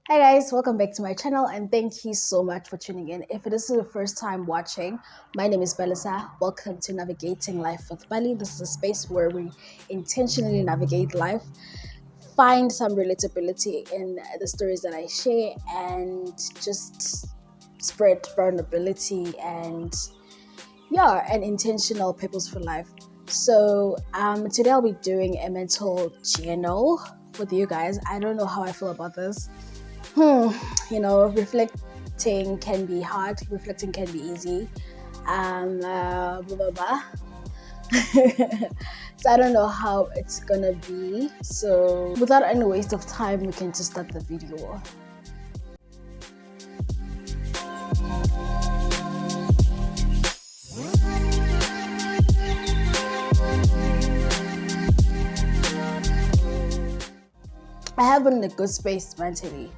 Hi guys, welcome back to my channel and thank you so much for tuning in. If this is the first time watching, my name is Belisa. Welcome to Navigating Life with Bali. This is a space where we intentionally navigate life, find some relatability in the stories that I share, and just spread vulnerability and an intentional purposeful life. So today I'll be doing a mental journal with you guys. I don't know how I feel about this. Hmm, reflecting can be hard, reflecting can be easy. Blah, blah, blah. So I don't know how it's gonna be. So without any waste of time, we can just start the video. I have been in a good space mentally.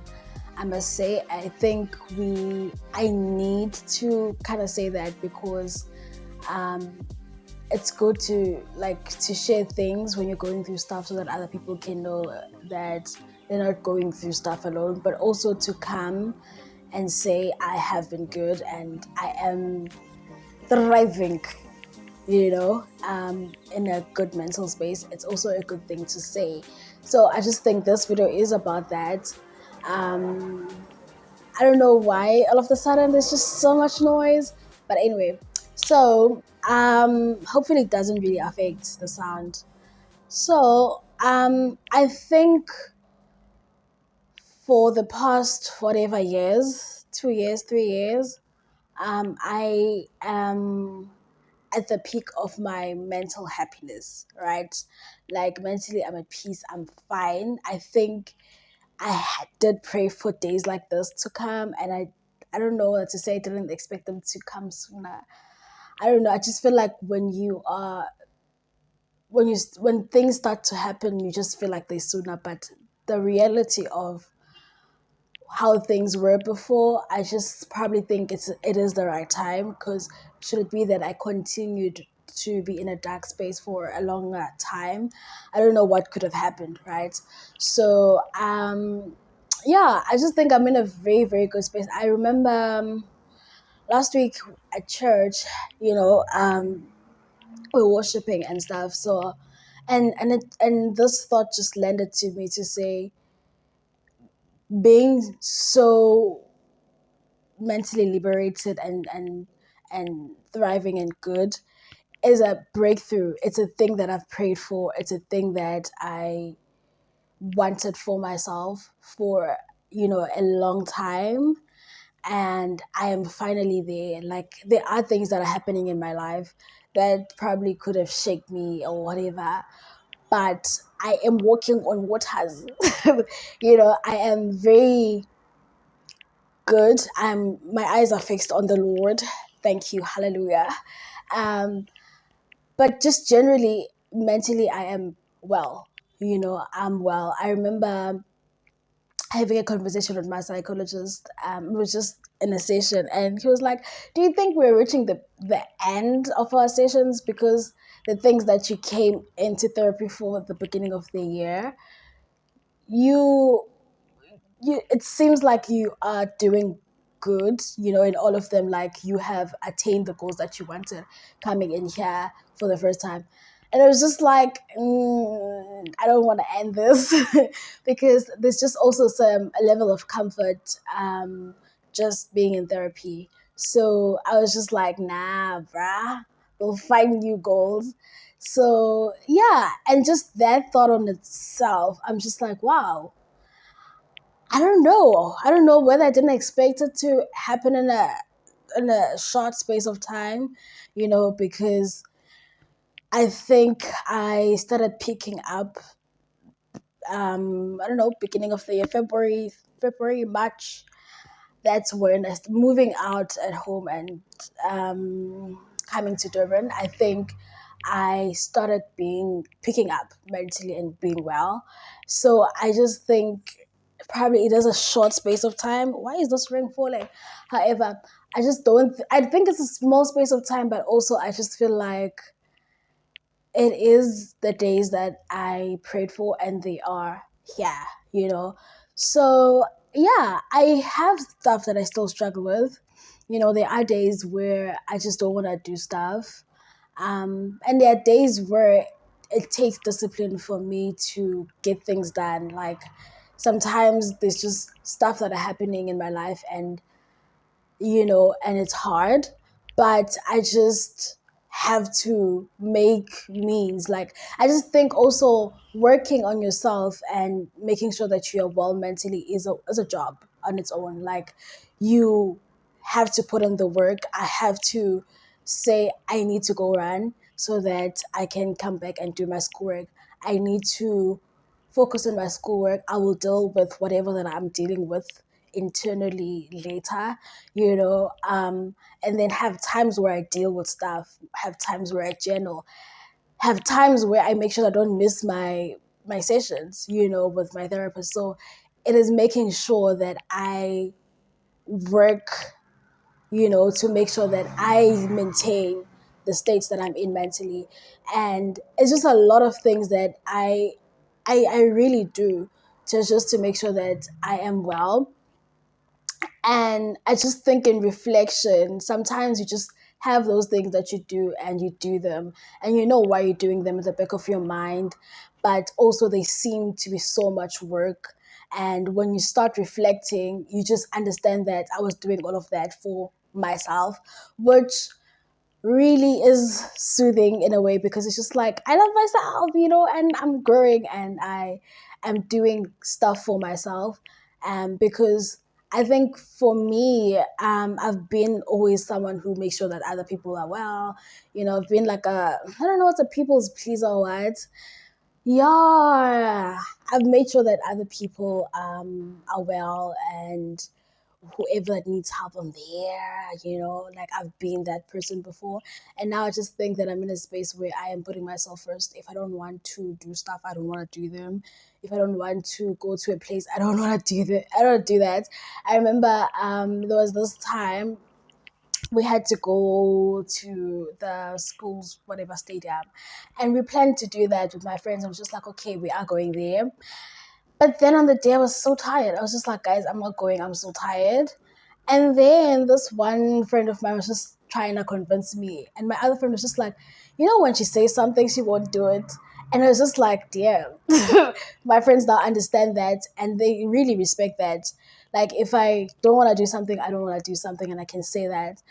I must say, I need to kind of say that because um, it's good to share things when you're going through stuff so that other people can know that they're not going through stuff alone, but also to come and say I have been good and I am thriving, in a good mental space. It's also a good thing to say. So I just think this video is about that. um I don't know why all of a sudden there's just so much noise. But anyway, so hopefully it doesn't really affect the sound. So I think for the past whatever years, 2 years, 3 years, I am at the peak of my mental happiness, right? Like mentally I'm at peace, I'm fine. I think did pray for days like this to come, and I don't know what to say. I didn't expect them to come sooner. I don't know. I just feel like when things start to happen, you just feel like they're sooner. But the reality of how things were before, I just probably think it is the right time. Because should it be that I continued to be in a dark space for a longer time, I don't know what could have happened, right? So yeah, I just think I'm in a very, very good space. I remember last week at church, we were worshiping and stuff. So, and this thought just landed to me to say, being so mentally liberated and thriving and good is a breakthrough. It's a thing that I've prayed for. It's a thing that I wanted for myself for a long time, and I am finally there. Like, there are things that are happening in my life that probably could have shaken me or whatever, but I am walking on waters. I am very good. My eyes are fixed on the Lord. Thank you, hallelujah. um but just generally mentally I am well. I'm well. I remember having a conversation with my psychologist. It was just in a session, and he was like, "Do you think we're reaching the end of our sessions? Because the things that you came into therapy for at the beginning of the year, you it seems like you are doing good, in all of them. Like, you have attained the goals that you wanted coming in here for the first time." And it was just like, I don't want to end this because there's just also a level of comfort just being in therapy. So I was just like, nah, bruh, we'll find new goals. So yeah, and just that thought on itself, I'm just like, wow, I don't know. I don't know whether I didn't expect it to happen in a short space of time, because I think I started picking up I don't know, beginning of the year, February, March. That's when I started moving out at home and coming to Durban. I think I started picking up mentally and being well. So I just think probably it is a short space of time. Why is this rain falling? However, I just don't. I think it's a small space of time, but also I just feel like it is the days that I prayed for, and they are here. You know, so yeah, I have stuff that I still struggle with. There are days where I just don't want to do stuff. And there are days where it takes discipline for me to get things done. Like sometimes there's just stuff that are happening in my life, and it's hard, but I just have to make means. Like, I just think also working on yourself and making sure that you're well mentally is a job on its own. Like, you have to put in the work. I have to say, I need to go run so that I can come back and do my schoolwork. I need to focus on my schoolwork. I will deal with whatever that I'm dealing with internally later, and then have times where I deal with stuff, have times where I journal, have times where I make sure I don't miss my sessions, with my therapist. So it is making sure that I work, to make sure that I maintain the states that I'm in mentally. And it's just a lot of things that I really do to make sure that I am well. And I just think in reflection, sometimes you just have those things that you do and you do them and you know why you're doing them at the back of your mind, but also they seem to be so much work. And when you start reflecting, you just understand that I was doing all of that for myself, which really is soothing in a way, because it's just like I love myself, and I'm growing and I am doing stuff for myself. Because I think for me, I've been always someone who makes sure that other people are well. I've been like I don't know what's a people's pleaser or what. Yeah, I've made sure that other people are well, and whoever needs help, I'm there, like I've been that person before. And now I just think that I'm in a space where I am putting myself first. If I don't want to do stuff, I don't want to do them. If I don't want to go to a place, I don't want to do that. I don't do that. I remember there was this time we had to go to the school's whatever stadium, and we planned to do that with my friends. I was just like, okay, we are going there. But then on the day, I was so tired. I was just like, guys, I'm not going. I'm so tired. And then this one friend of mine was just trying to convince me. And my other friend was just like, when she says something, she won't do it. And I was just like, damn. My friends now understand that and they really respect that. Like, if I don't want to do something, I don't want to do something, and I can say that.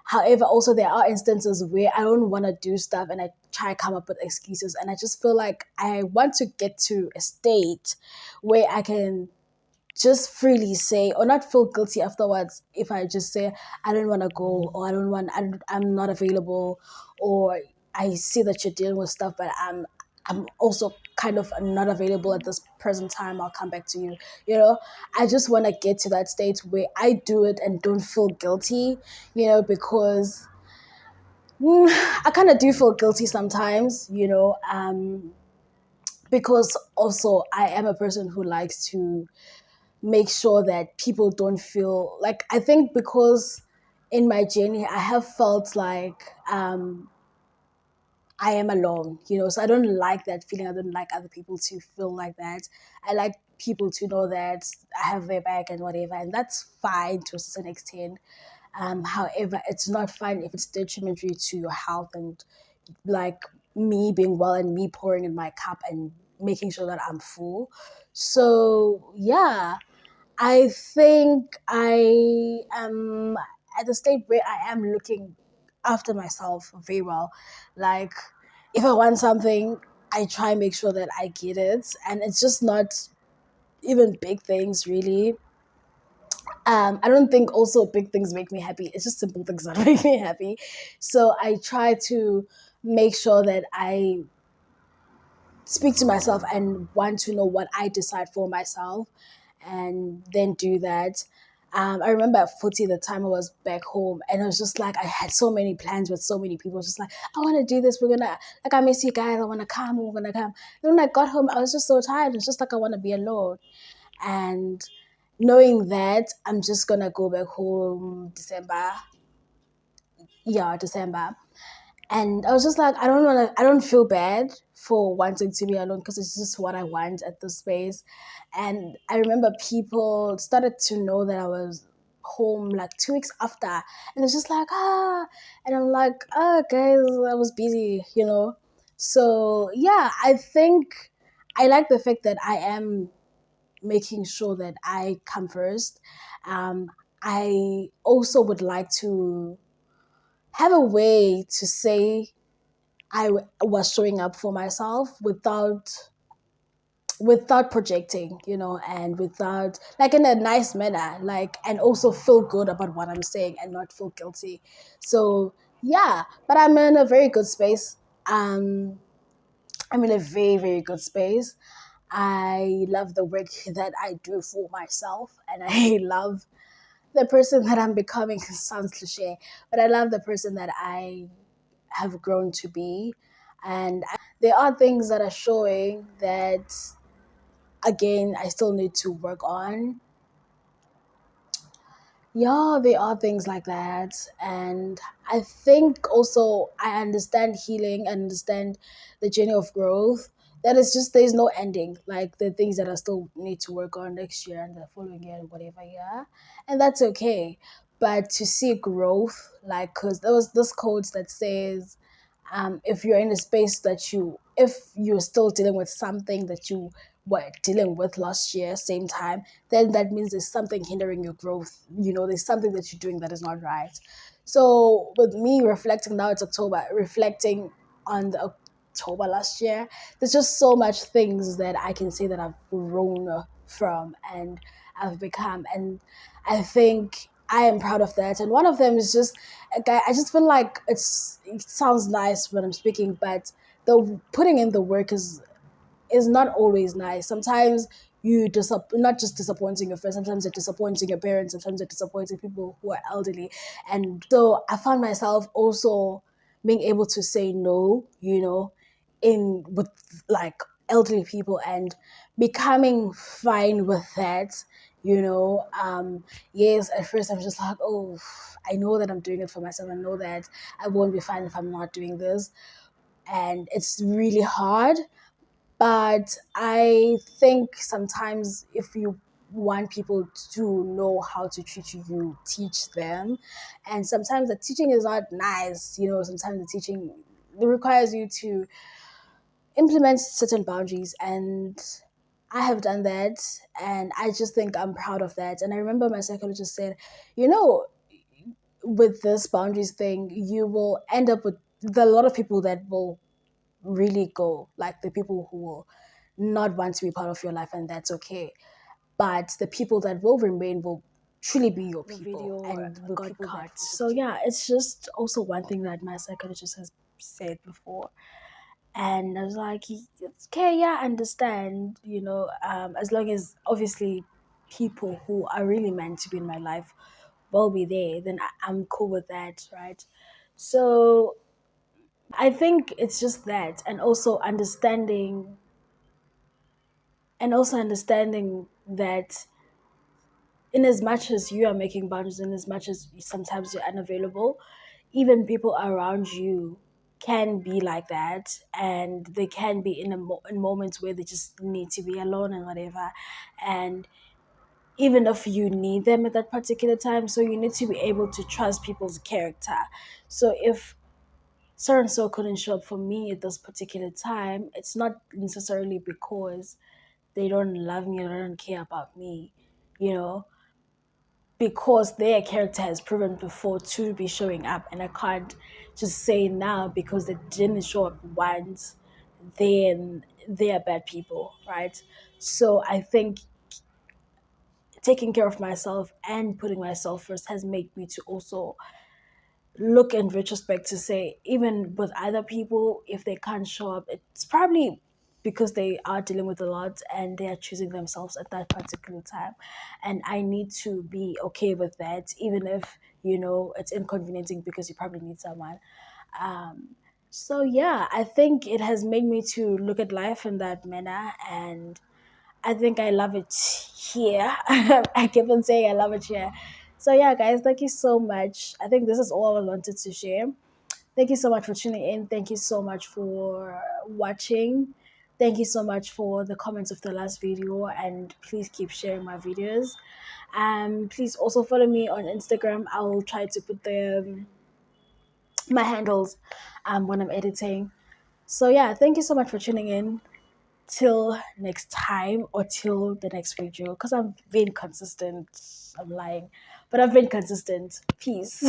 However, also there are instances where I don't want to do stuff and I try to come up with excuses, and I just feel like I want to get to a state where I can just freely say, or not feel guilty afterwards if I just say I don't want to go, or I'm not available, or I see that you're dealing with stuff, but I'm also kind of not available at this present time. I'll come back to you. I just want to get to that state where I do it and don't feel guilty. Because I kind of do feel guilty sometimes. Because also I am a person who likes to make sure that people don't feel like, I think because in my journey I have felt like I am alone, so I don't like that feeling. I don't like other people to feel like that. I like people to know that I have their back and whatever, and that's fine to a certain extent. However, it's not fine if it's detrimentary to your health, and like me being well and me pouring in my cup and making sure that I'm full. So yeah, I think I am at the state where I am looking after myself very well. Like, if I want something, I try and make sure that I get it. And it's just not even big things, really. I don't think also big things make me happy. It's just simple things that make me happy. So I try to make sure that I speak to myself and want to know what I decide for myself, and then do that. I remember at 40, the time I was back home, and it was just like I had so many plans with so many people. Just like, I want to do this. We're gonna, like, I miss you guys. I want to come. We're gonna come. And when I got home, I was just so tired. It's just like I want to be alone. And knowing that I'm just gonna go back home December, yeah, December. And I was just like, I don't feel bad. for wanting to be alone because it's just what I want at the space. And I remember people started to know that I was home like 2 weeks after, and it's just like and I'm like, guys, I was busy, you know. So yeah, I think I like the fact that I am making sure that I come first. Um, I also would like to have a way to say was showing up for myself without projecting, you know, and without like in a nice manner, like, and also feel good about what I'm saying and not feel guilty. So yeah, but I'm in a very good space. Um, I'm in a very, very good space. I love the work that I do for myself, and I love the person that I'm becoming. Sounds cliche, but I love the person that I have grown to be. And there are things that are showing that, again, I still need to work on. Yeah, there are things like that. And I think also I understand healing, I understand the journey of growth. That is just, there's no ending. Like the things that I still need to work on next year and the following year and whatever year. And that's okay. But to see growth, like, because there was this quote that says, if you're in a space that if you're still dealing with something that you were dealing with last year, same time, then that means there's something hindering your growth. You know, there's something that you're doing that is not right. So with me reflecting, now it's October, reflecting on the October last year, there's just so much things that I can say that I've grown from and I've become. And I think I am proud of that. And one of them is just a guy, I just feel like it sounds nice when I'm speaking, but the putting in the work is not always nice. Sometimes not just disappointing your friends, sometimes you're disappointing your parents, sometimes you're disappointing people who are elderly. And so I found myself also being able to say no, you know, in with like elderly people and becoming fine with that, you know. Yes, at first I'm just like, oh, I know that I'm doing it for myself. I know that I won't be fine if I'm not doing this. And it's really hard, but I think sometimes if you want people to know how to treat you, you teach them. And sometimes the teaching is not nice, you know, sometimes the teaching requires you to implement certain boundaries. And I have done that. And I just think I'm proud of that. And I remember my psychologist said, you know, with this boundaries thing, you will end up with a lot of people that will really go, like the people who will not want to be part of your life, and that's okay. But the people that will remain will truly be your people and will got cut. So yeah, it's just also one thing that my psychologist has said before. And I was like, it's okay, yeah, I understand, you know, as long as obviously people who are really meant to be in my life will be there, then I'm cool with that, right? So I think it's just that, and also understanding that in as much as you are making boundaries, in as much as sometimes you're unavailable, even people around you can be like that, and they can be in moments where they just need to be alone and whatever. And even if you need them at that particular time, so you need to be able to trust people's character. So if so and so couldn't show up for me at this particular time, it's not necessarily because they don't love me or don't care about me, you know, because their character has proven before to be showing up. And I can't just say now because they didn't show up once, then they are bad people, right? So I think taking care of myself and putting myself first has made me to also look in retrospect to say, even with other people, if they can't show up, it's probably because they are dealing with a lot and they are choosing themselves at that particular time. And I need to be okay with that, even if, you know, it's inconveniencing because you probably need someone. Um, so yeah, I think it has made me to look at life in that manner, and I think I love it here. I keep on saying I love it here. So yeah, guys, thank you so much. I think this is all I wanted to share. Thank you so much for tuning in. Thank you so much for watching. Thank you so much for the comments of the last video, and please keep sharing my videos. Please also follow me on Instagram. I will try to put my handles when I'm editing. So yeah, thank you so much for tuning in. Till next time or till the next video, because I'm being consistent. I'm lying, but I've been consistent. Peace.